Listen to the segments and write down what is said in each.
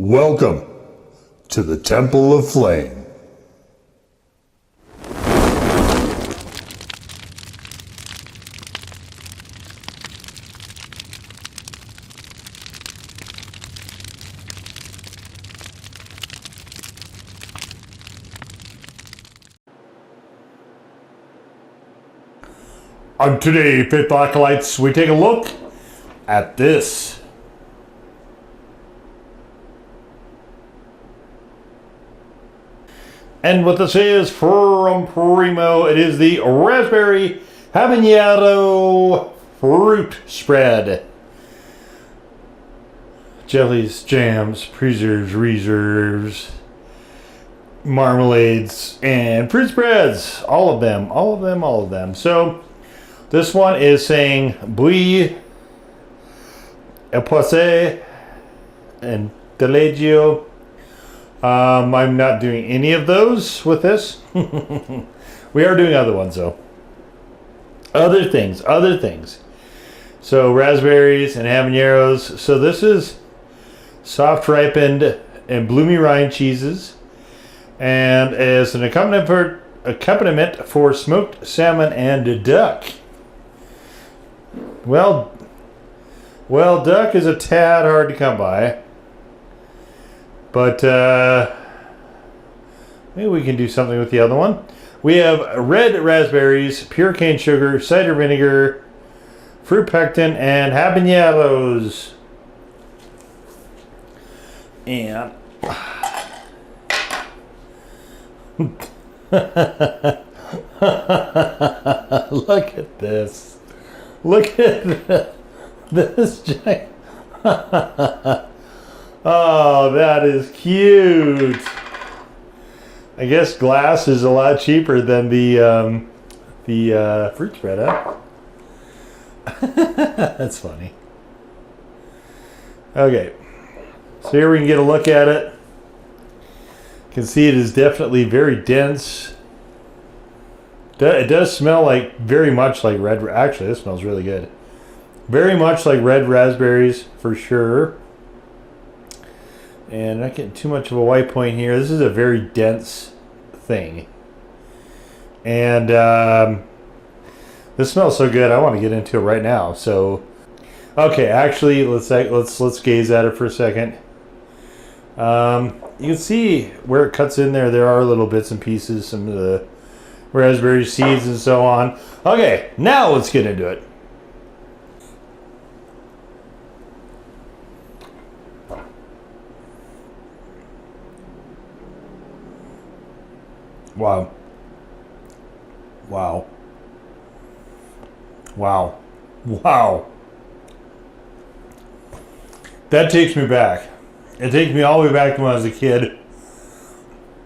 Welcome to the Temple of Flame. On today, Faith Acolytes, we take a look at this. And what this is from Primo, it is the raspberry habanero fruit spread. Jellies, jams, preserves, reserves, marmalades, and fruit spreads. All of them. So this one is saying bouillie, époissé, and delectable. I'm not doing any of those with this. We are doing other ones though. Other things. So raspberries and habaneros. So this is soft ripened and bloomy rind cheeses, and as an accompaniment for smoked salmon and duck. Well, duck is a tad hard to come by. But maybe we can do something with the other one. We have red raspberries, pure cane sugar, cider vinegar, fruit pectin, and habaneros. And look at this. Look at this giant. Oh, that is cute. I guess glass is a lot cheaper than the fruit spread, huh? That's funny. Okay, so here we can get a look at it. You can see it is definitely very dense. It does smell like very much like red. Actually, this smells really good. Very much like red raspberries for sure. And not getting too much of a white point here. This is a very dense thing. And this smells so good. I want to get into it right now. So, okay, actually, let's gaze at it for a second. You can see where it cuts in there. There are little bits and pieces, some of the raspberry seeds and so on. Okay, now let's get into it. Wow. That takes me back. It takes me all the way back to when I was a kid.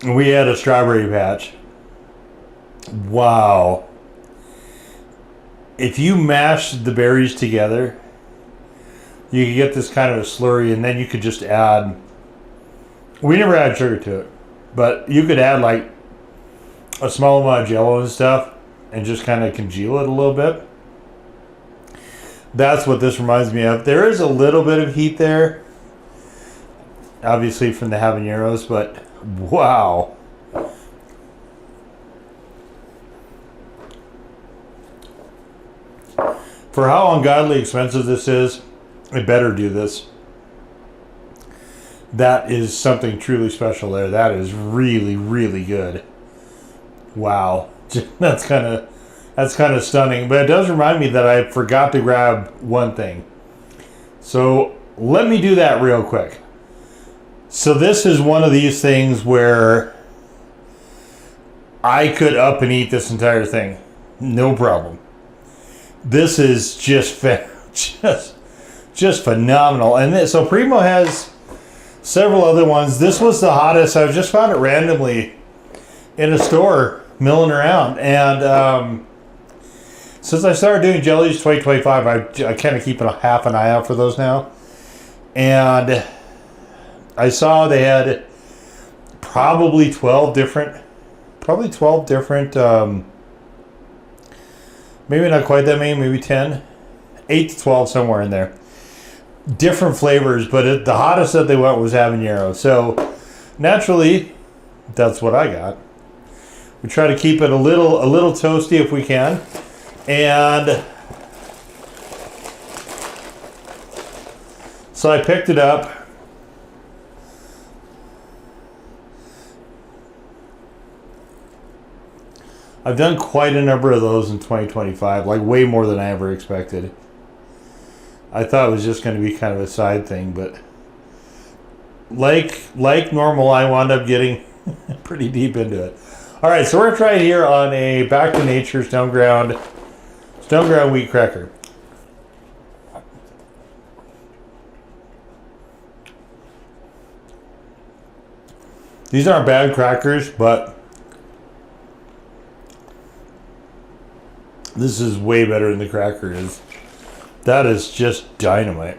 And we had a strawberry patch. Wow. If you mash the berries together, you could get this kind of a slurry, and then you could just add... We never add sugar to it, but you could add like a small amount of jello and stuff and just kind of congeal it a little bit. That's what this reminds me of. There is a little bit of heat there, obviously from the habaneros, but wow. For how ungodly expensive this is, I better do this. That is something truly special there. That is really, really good. Wow, that's kind of stunning. But it does remind me that I forgot to grab one thing. So let me do that real quick. So this is one of these things where I could up and eat this entire thing, no problem. This is just phenomenal. And so Primo has several other ones. This was the hottest. I just found it randomly in a store milling around, and since I started doing jellies 2025, I kind of keep half an eye out for those now. And I saw they had probably 12 different, maybe not quite that many, maybe 10, 8 to 12, somewhere in there. different flavors, but the hottest that they went was habanero. So naturally, that's what I got. We try to keep it a little toasty if we can, and so I picked it up. I've done quite a number of those in 2025, like way more than I ever expected. I thought it was just going to be kind of a side thing, but like normal, I wound up getting pretty deep into it. All right, so we're going to try it here on a Back to Nature stone ground wheat cracker. These aren't bad crackers, but this is way better than the cracker is. That is just dynamite.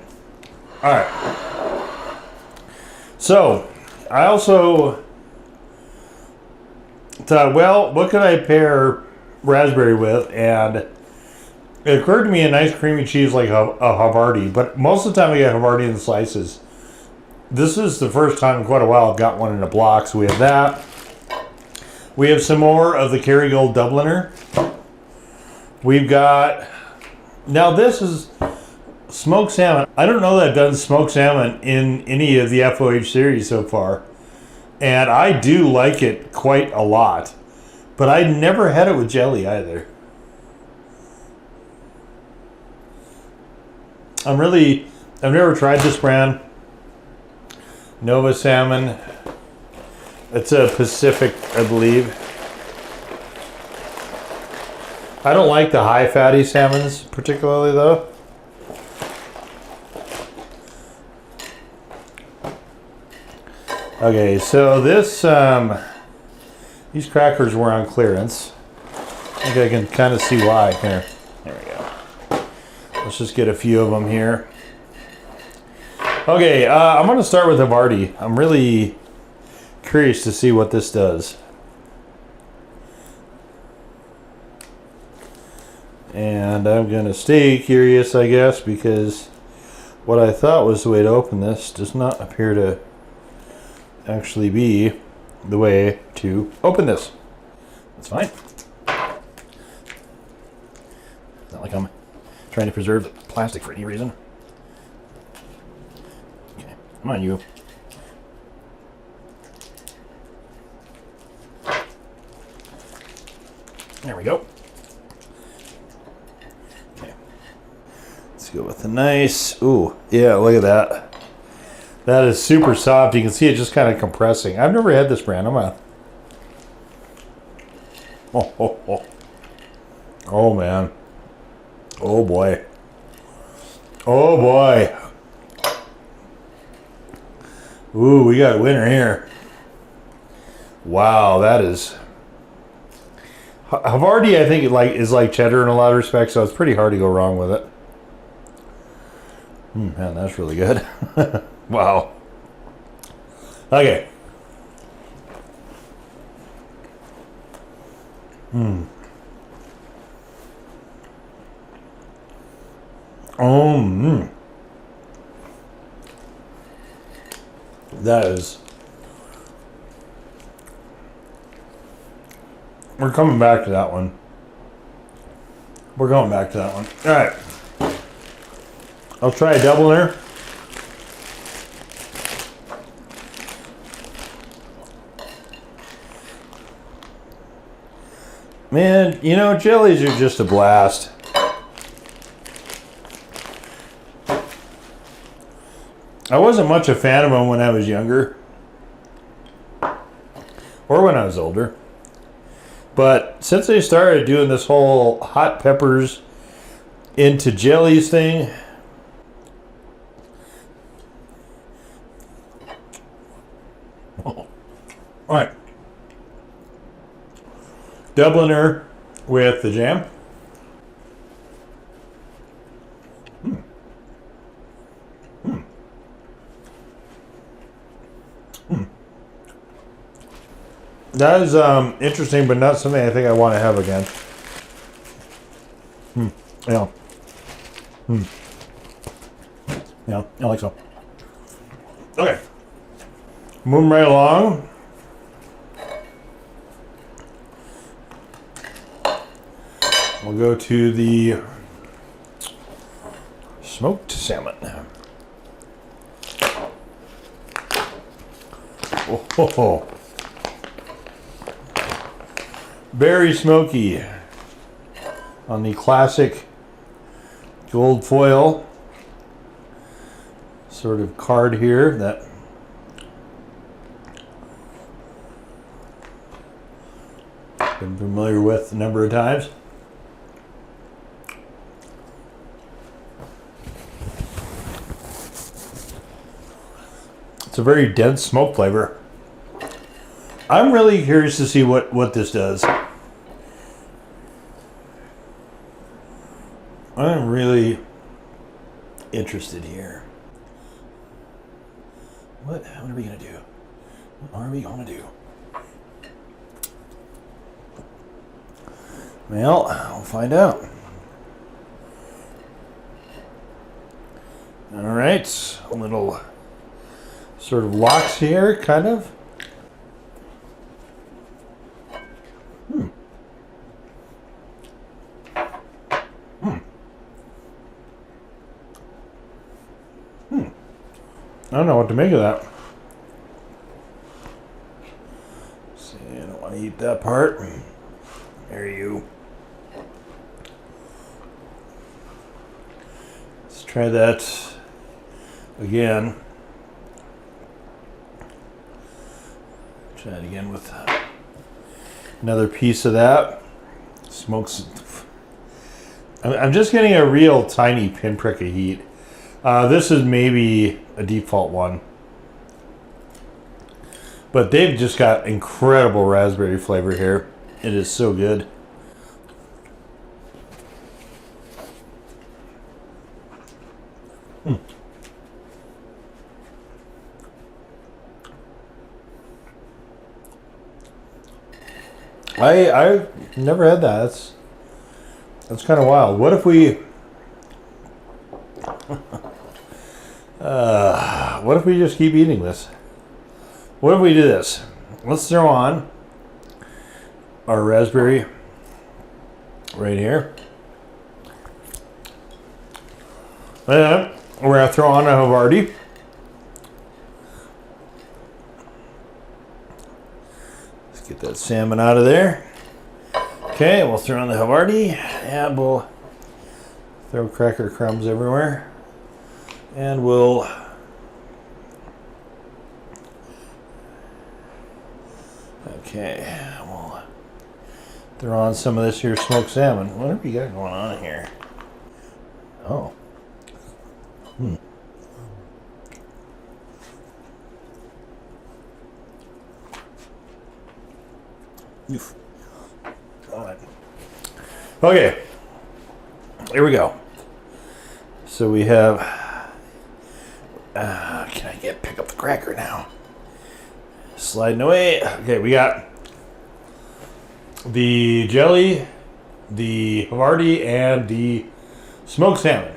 All right. So, I also thought, well, what could I pair raspberry with? And it occurred to me a nice creamy cheese like a Havarti, but most of the time I get Havarti in slices. This is the first time in quite a while I've got one in a block, so we have that. We have some more of the Kerrygold Dubliner. We've got, now this is smoked salmon. I don't know that I've done smoked salmon in any of the FOH series so far. And I do like it quite a lot. But I never had it with jelly either. I've never tried this brand. Nova Salmon. It's a Pacific, I believe. I don't like the high fatty salmons particularly though. Okay, so this these crackers were on clearance. I think I can kind of see why. Here, there we go. Let's just get a few of them here. Okay, I'm going to start with Havarti. I'm really curious to see what this does. And I'm going to stay curious, I guess, because what I thought was the way to open this does not appear to actually be the way to open this. That's fine. It's not like I'm trying to preserve the plastic for any reason. Okay, come on, you. There we go. Okay. Let's go with the nice, ooh, yeah, look at that. That is super soft. You can see it just kind of compressing. I've never had this brand. Oh man. Oh boy. Oh boy. Ooh, we got a winner here. Wow, that is. Havarti, I think, is like cheddar in a lot of respects, so it's pretty hard to go wrong with it. Man, that's really good. Wow. Okay. That is. We're coming back to that one. We're going back to that one. All right. I'll try a Dubliner. Man, you know, jellies are just a blast. I wasn't much a fan of them when I was younger. Or when I was older. But since they started doing this whole hot peppers into jellies thing, all right. Dubliner with the jam. That is interesting, but not something I think I want to have again. Yeah. Yeah, I like so. Okay. Moving right along. We'll go to the smoked salmon. Oh, very smoky on the classic gold foil sort of card here that I've been familiar with a number of times. It's a very dense smoke flavor. I'm really curious to see what this does. I'm really interested here. What are we gonna do? What are we gonna do? Well, we'll find out. All right, a little sort of locks here, kind of. I don't know what to make of that. See, I don't want to eat that part. There you. Let's try that again. Try it again with another piece of that. Smokes. I'm just getting a real tiny pinprick of heat. This is maybe a default one. But they've just got incredible raspberry flavor here. It is so good. I've never had that. That's kind of wild. What if we what if we just keep eating this? What if we do this? Let's throw on our raspberry right here. And we're going to throw on a Havarti. Let's get that salmon out of there. Okay, we'll throw on the Havarti. And we'll throw cracker crumbs everywhere. And we'll we'll throw on some of this here smoked salmon. What have you got going on here? Oh. Oof. All right. Okay. Here we go. So we have. Can I pick up the cracker now? Sliding away. Okay, we got the jelly, the Havarti, and the smoked salmon.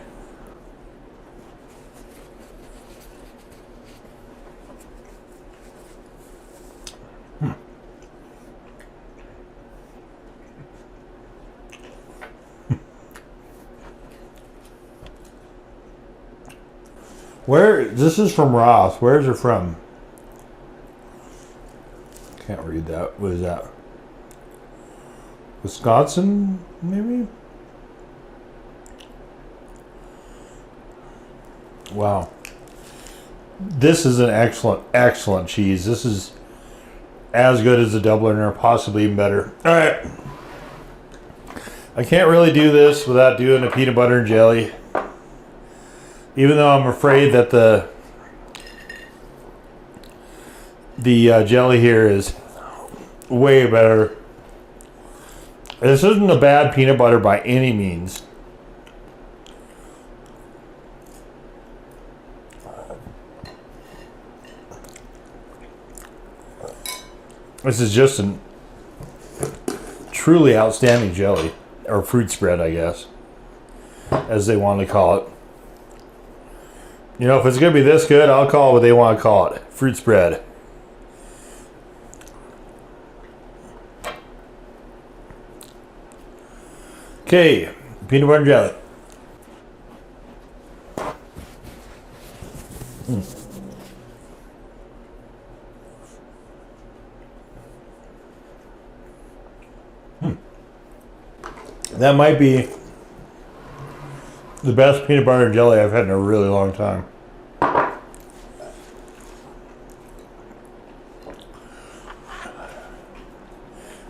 This is from Ross. Where's it from? Can't read that. What is that? Wisconsin, maybe? Wow. This is an excellent cheese. This is as good as the Dublin, or possibly even better. All right. I can't really do this without doing a peanut butter and jelly. Even though I'm afraid that the jelly here is way better. This isn't a bad peanut butter by any means. This is just a truly outstanding jelly, or fruit spread, I guess, as they want to call it. You know, if it's going to be this good, I'll call it what they want to call it. Fruit spread. Okay, peanut butter and jelly. That might be the best peanut butter and jelly I've had in a really long time.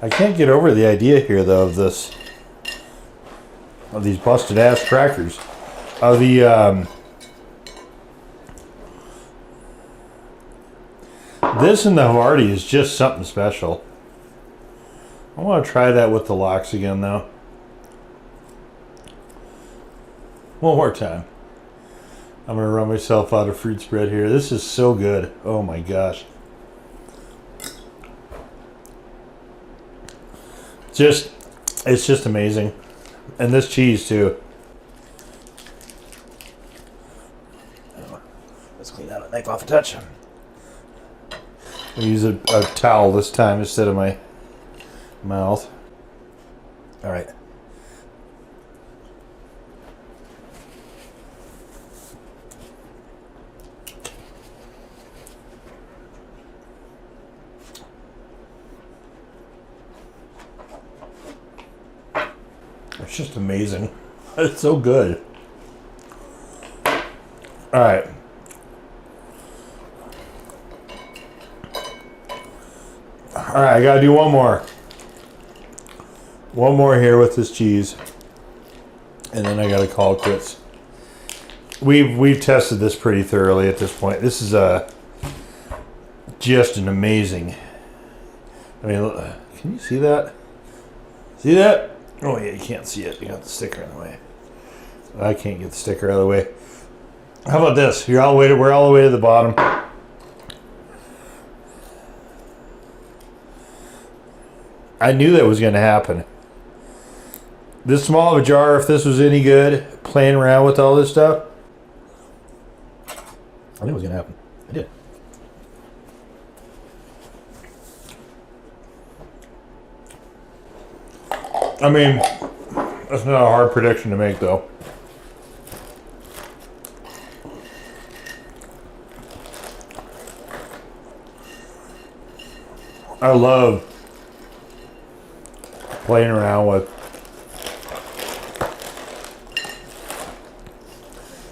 I can't get over the idea here, though, of these busted ass crackers. This and the Havarti is just something special. I want to try that with the lox again, though. One more time. I'm going to run myself out of fruit spread here. This is so good. Oh my gosh. It's just amazing. And this cheese too. Let's clean that knife off a touch. I'll use a towel this time instead of my mouth. All right. It's just amazing. It's so good. All right. All right, I gotta do one more. One more here with this cheese, and then I gotta call it quits. We've tested this pretty thoroughly at this point. This is just an amazing. I mean, can you see that? See that? Oh yeah, you can't see it. You got the sticker in the way. I can't get the sticker out of the way. How about this? We're all the way to the bottom. I knew that was going to happen. This small of a jar, if this was any good, playing around with all this stuff, I knew it was going to happen. I did. I mean, that's not a hard prediction to make, though. I love playing around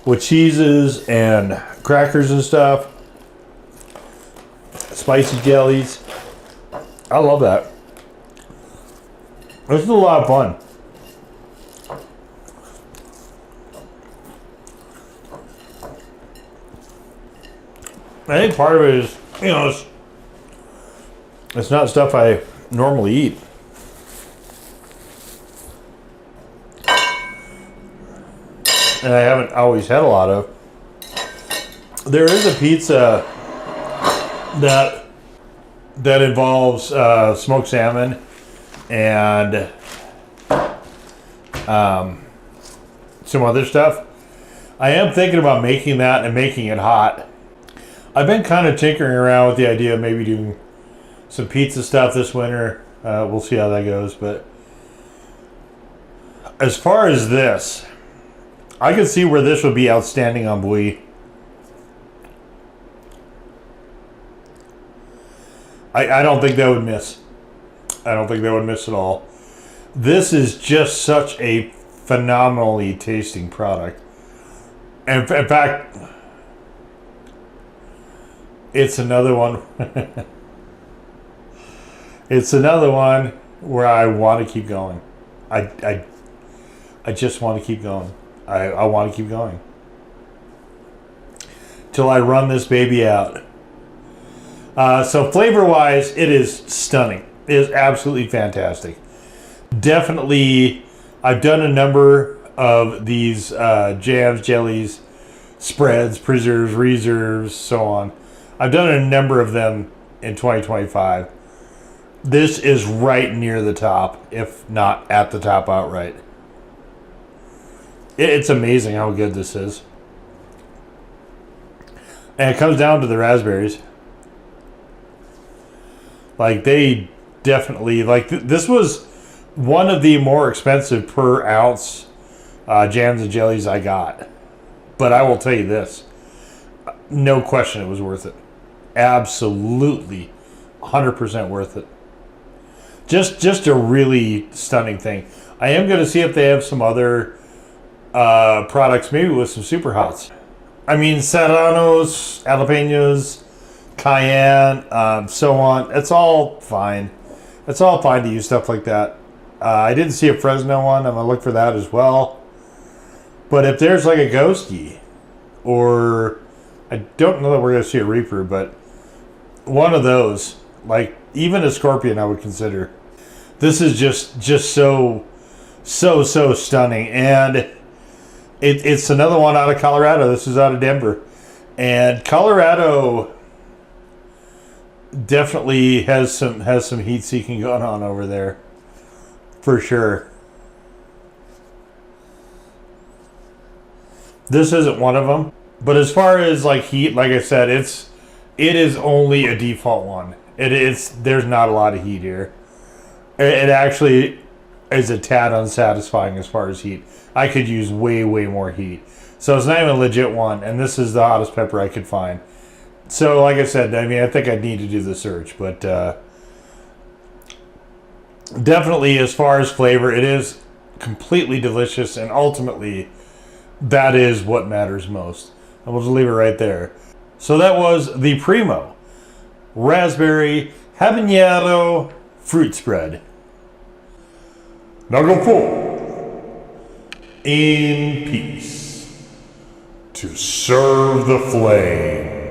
with cheeses and crackers and stuff. Spicy jellies. I love that. This is a lot of fun. I think part of it is, you know, it's not stuff I normally eat. And I haven't always had a lot of. There is a pizza that involves smoked salmon and some other stuff. I am thinking about making that and making it hot. I've been kind of tinkering around with the idea of maybe doing some pizza stuff this winter. We'll see how that goes. But as far as this, I could see where this would be outstanding on bouillie. I don't think that would miss. I don't think that would miss at all. This is just such a phenomenally tasting product. And in fact, it's another one. It's another one where I want to keep going. I just want to keep going. I want to keep going till I run this baby out. So flavor-wise, it is stunning. It is absolutely fantastic. Definitely, I've done a number of these jams, jellies, spreads, preserves, reserves, so on. I've done a number of them in 2025. This is right near the top, if not at the top outright. It's amazing how good this is. And it comes down to the raspberries. Like, they definitely, like, this was one of the more expensive per ounce jams and jellies I got. But I will tell you this, no question it was worth it. Absolutely 100% worth it. Just a really stunning thing. I am going to see if they have some other products, maybe with some super hots. I mean, serranos, jalapenos, cayenne, so on. It's all fine. It's all fine to use stuff like that. I didn't see a Fresno one. I'm going to look for that as well. But if there's like a ghosty, or I don't know that we're going to see a Reaper, but one of those, like even a Scorpion, I would consider. This is just so stunning. And it's another one out of Colorado. This is out of Denver. And Colorado definitely has some heat seeking going on over there. For sure. This isn't one of them. But as far as like heat, like I said, it is only a default one. There's not a lot of heat here. It actually is a tad unsatisfying as far as heat. I could use way more heat. So it's not even a legit one, and this is the hottest pepper I could find. So like I said, I mean, I think I'd need to do the search, but definitely as far as flavor, it is completely delicious, and ultimately that is what matters most. And we'll just leave it right there. So that was the Primo Raspberry Habanero Fruit Spread. Now go forth in peace to serve the flame.